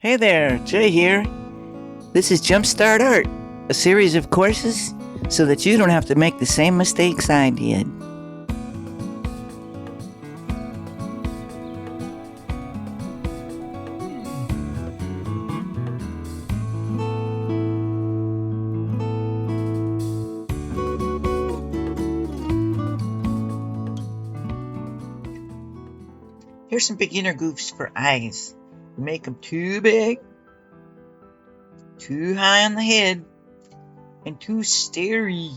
Hey there, Jay here. This is Jumpstart Art, a series of courses so that you don't have to make the same mistakes I did. Here's some beginner goofs for eyes. Make them too big, too high on the head, and too starey.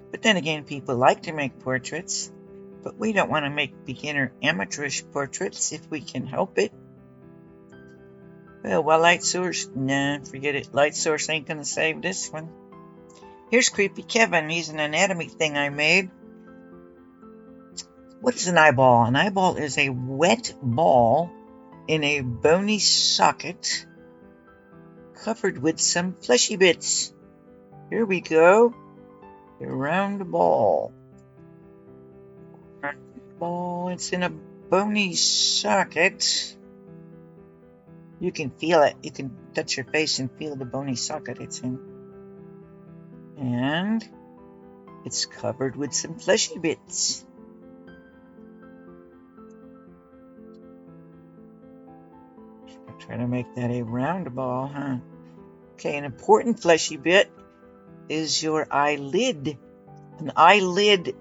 But then again, people like to make portraits, but we don't want to make beginner amateurish portraits if we can help it. Well, light source? Nah, forget it. Light source ain't gonna save this one. Here's Creepy Kevin. He's an anatomy thing I made. What is an eyeball? An eyeball is a wet ball in a bony socket covered with some fleshy bits. Here we go. A round ball. It's in a bony socket. You can feel it. You can touch your face and feel the bony socket it's in. And it's covered with some fleshy bits. Try to make that a round ball, huh? Okay, an important fleshy bit is your eyelid. An eyelid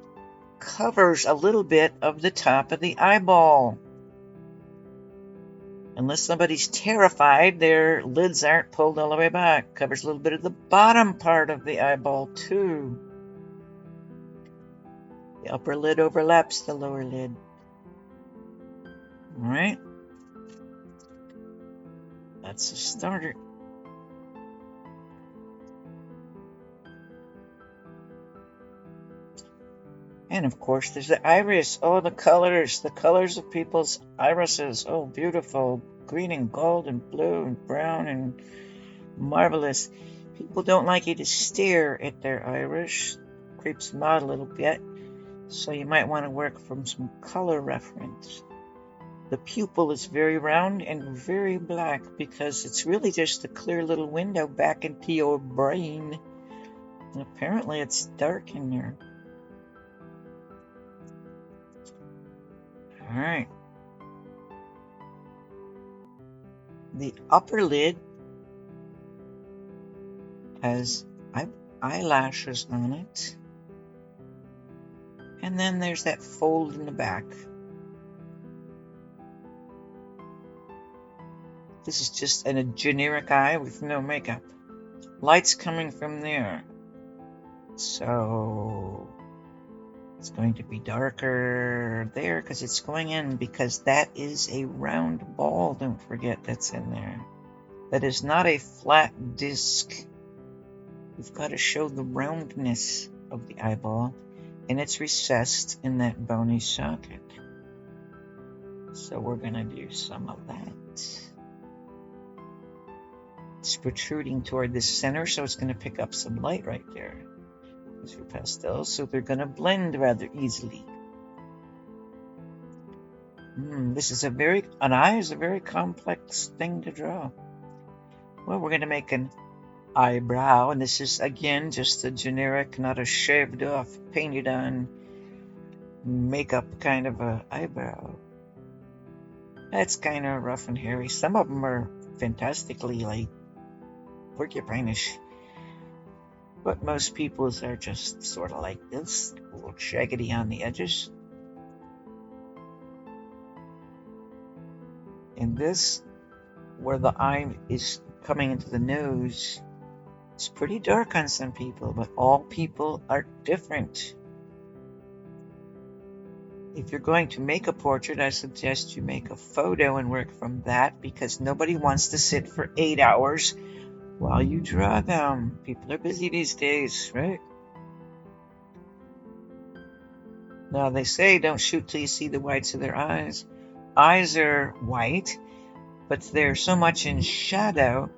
covers a little bit of the top of the eyeball. Unless somebody's terrified, their lids aren't pulled all the way back. Covers a little bit of the bottom part of the eyeball, too. The upper lid overlaps the lower lid. All right. That's a starter. And of course, there's the iris. Oh, the colors of people's irises. Oh, beautiful. Green and gold and blue and brown and marvelous. People don't like you to stare at their iris. Creeps them out a little bit. So you might want to work from some color reference. The pupil is very round and very black because it's really just a clear little window back into your brain. And apparently it's dark in there. All right. The upper lid has eyelashes on it. And then there's that fold in the back. This is just a generic eye with no makeup. Light's coming from there. So it's going to be darker there because it's going in, because that is a round ball, don't forget, that's in there. That is not a flat disc. You've got to show the roundness of the eyeball, and it's recessed in that bony socket. So we're going to do some of that. It's protruding toward the center, so it's going to pick up some light right there. These are pastels, so they're going to blend rather easily. This is an eye is a very complex thing to draw. Well, we're going to make an eyebrow, and this is again just a generic, not a shaved off, painted on makeup kind of a eyebrow. That's kind of rough and hairy. Some of them are fantastically like porcupine-ish, but most people's are just sort of like this, a little jaggedy on the edges. And this, where the eye is coming into the nose, it's pretty dark on some people, but all people are different. If you're going to make a portrait, I suggest you make a photo and work from that, because nobody wants to sit for 8 hours while you draw them. People are busy these days, right? Now, they say don't shoot till you see the whites of their eyes. Eyes are white, but they're so much in shadow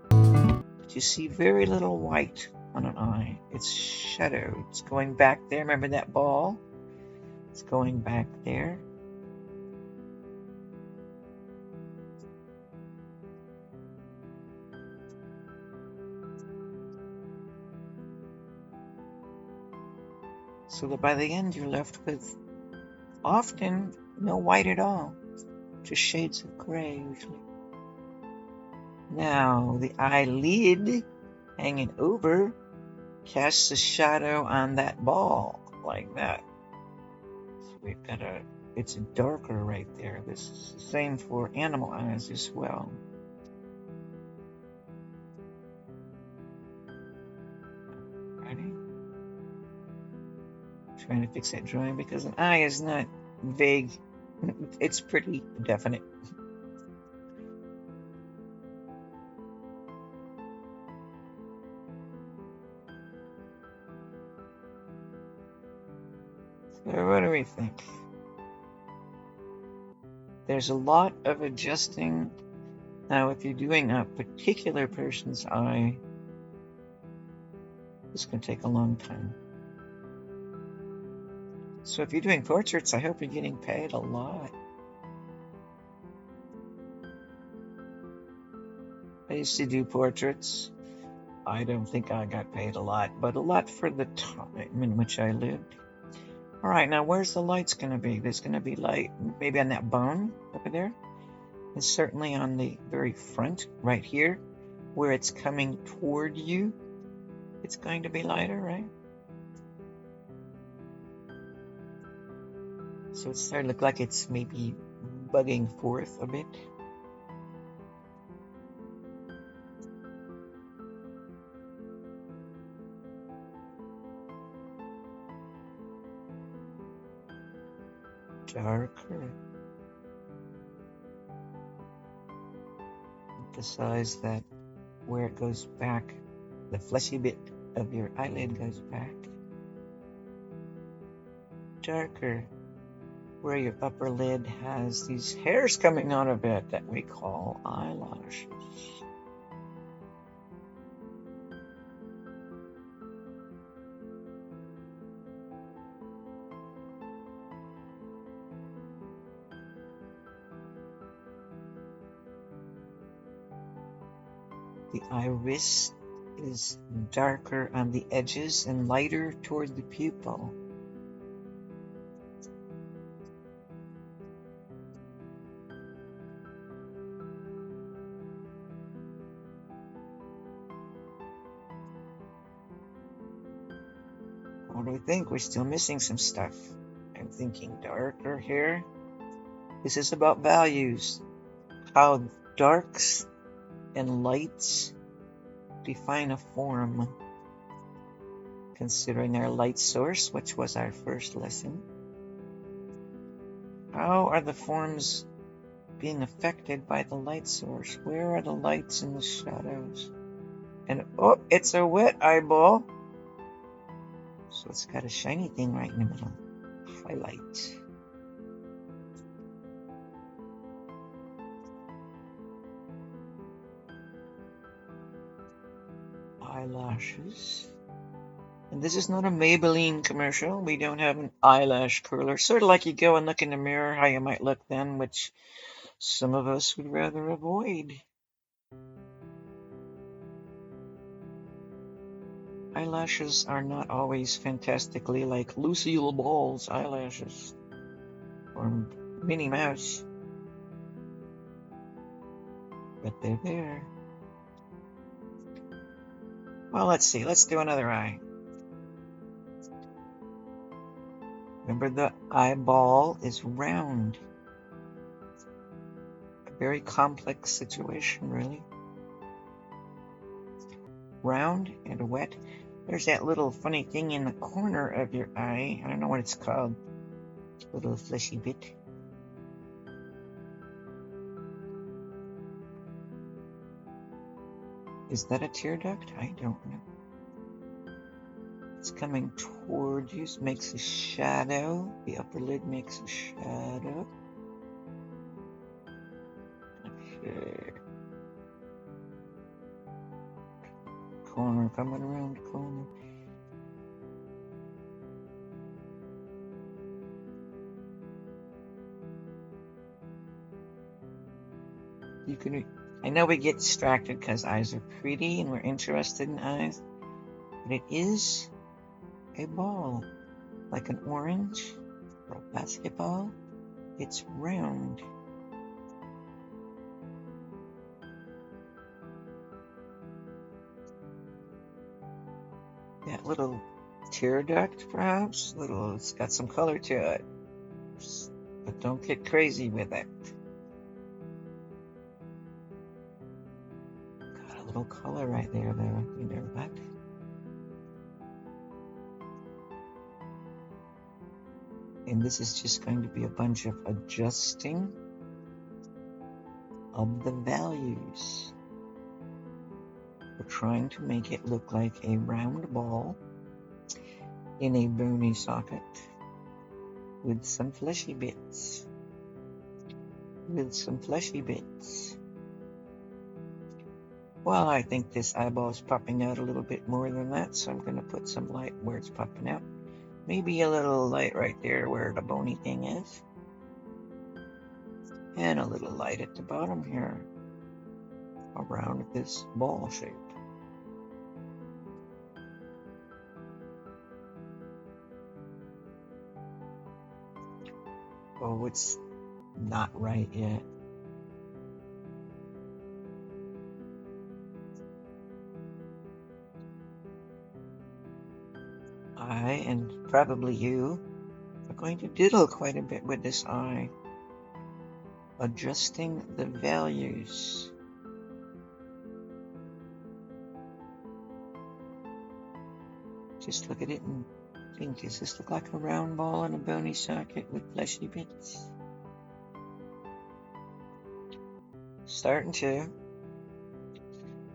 that you see very little white on an eye. It's shadow. It's going back there. Remember that ball? It's going back there. so that by the end you're left with often no white at all, just shades of gray usually. Now the eyelid hanging over casts a shadow on that ball like that. So we've got it's darker right there. This is the same for animal eyes as well. Ready? Trying to fix that drawing because an eye is not vague. It's pretty definite. So what do we think? There's a lot of adjusting. Now, if you're doing a particular person's eye, this can take a long time. So if you're doing portraits, I hope you're getting paid a lot. I used to do portraits. I don't think I got paid a lot, but a lot for the time in which I lived. All right, now where's the lights going to be? There's going to be light maybe on that bone over there. And certainly on the very front right here, where it's coming toward you, it's going to be lighter, right? So it's starting to look like it's maybe bugging forth a bit. Darker. Emphasize that where it goes back, the fleshy bit of your eyelid goes back. Darker. Where your upper lid has these hairs coming out of it that we call eyelashes. The iris is darker on the edges and lighter toward the pupil. What do we think? We're still missing some stuff. I'm thinking darker here. This is about values. How darks and lights define a form. Considering our light source, which was our first lesson. How are the forms being affected by the light source? Where are the lights and the shadows? And oh, it's a wet eyeball. So it's got a shiny thing right in the middle. Highlight. Eyelashes. And this is not a Maybelline commercial. We don't have an eyelash curler. Sort of like you go and look in the mirror, how you might look then, which some of us would rather avoid. Eyelashes are not always fantastically like Lucille Ball's eyelashes or Minnie Mouse, but they're there. Well, let's see. Let's do another eye. Remember, the eyeball is round. A very complex situation, really. Round and wet. There's that little funny thing in the corner of your eye. I don't know what it's called. Little fleshy bit. Is that a tear duct? I don't know. It's coming toward you. It makes a shadow. The upper lid makes a shadow. Okay. Corner, coming around the corner. You can. I know we get distracted because eyes are pretty and we're interested in eyes, but it is a ball. like an orange or a basketball. It's round. That little tear duct, perhaps. It's got some color to it. But don't get crazy with it. Got a little color right there, though. You know that? And this is just going to be a bunch of adjusting of the values. We're trying to make it look like a round ball in a bony socket with some fleshy bits. Well, I think this eyeball is popping out a little bit more than that, so I'm going to put some light where it's popping out. Maybe a little light right there where the bony thing is. And a little light at the bottom here around this ball shape. Oh, it's not right yet. I, and probably you, are going to diddle quite a bit with this eye. Adjusting the values. Just look at it and think, does this look like a round ball in a bony socket with fleshy bits? Starting to.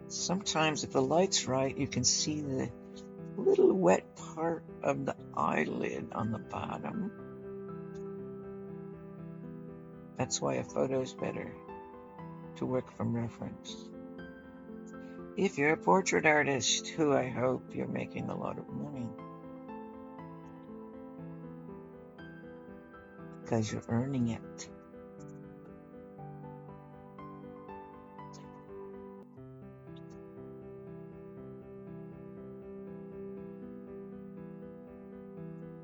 Sometimes if the light's right, you can see the little wet part of the eyelid on the bottom. That's why a photo is better to work from reference. If you're a portrait artist, who I hope you're making a lot of money, because you're earning it.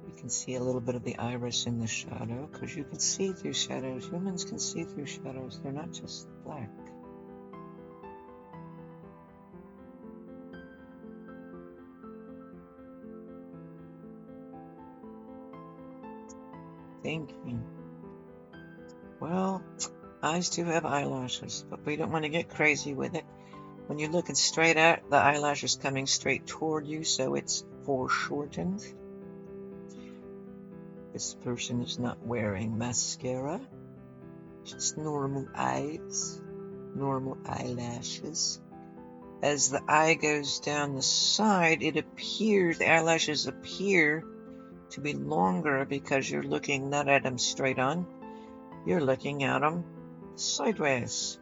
You can see a little bit of the iris in the shadow, because you can see through shadows. Humans can see through shadows. They're not just black. Thinking. Well, eyes do have eyelashes, but we don't want to get crazy with it. When you're looking straight out, the eyelash is coming straight toward you, so it's foreshortened. This person is not wearing mascara, just normal eyes, normal eyelashes. As the eye goes down the side, the eyelashes appear to be longer because you're looking not at them straight on, you're looking at them sideways.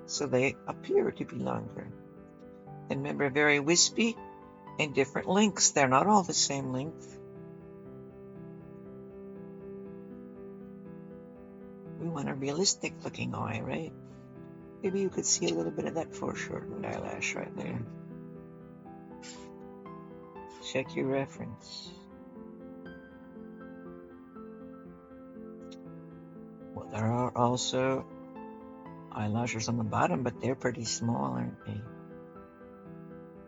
So they appear to be longer. And remember, very wispy and different lengths. They're not all the same length. We want a realistic looking eye, right? Maybe you could see a little bit of that foreshortened eyelash right there. Check your reference. Well, there are also eyelashes on the bottom, but they're pretty small, aren't they?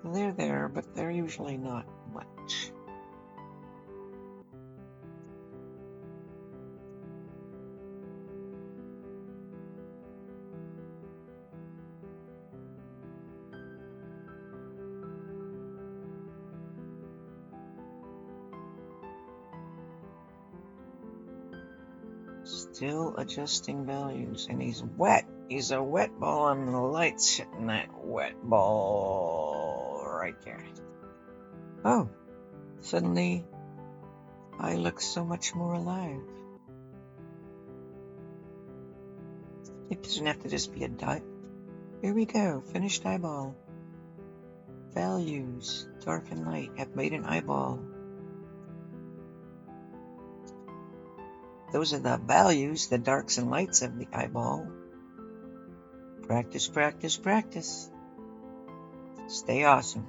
They're there, but they're usually not much. Still adjusting values, and he's wet. He's a wet ball, and the light's hitting that wet ball right there. Oh, suddenly I look so much more alive. It doesn't have to just be a dot. Here we go, finished eyeball. Values, dark and light, have made an eyeball. Those are the values, the darks and lights of the eyeball. Practice, practice, practice. Stay awesome.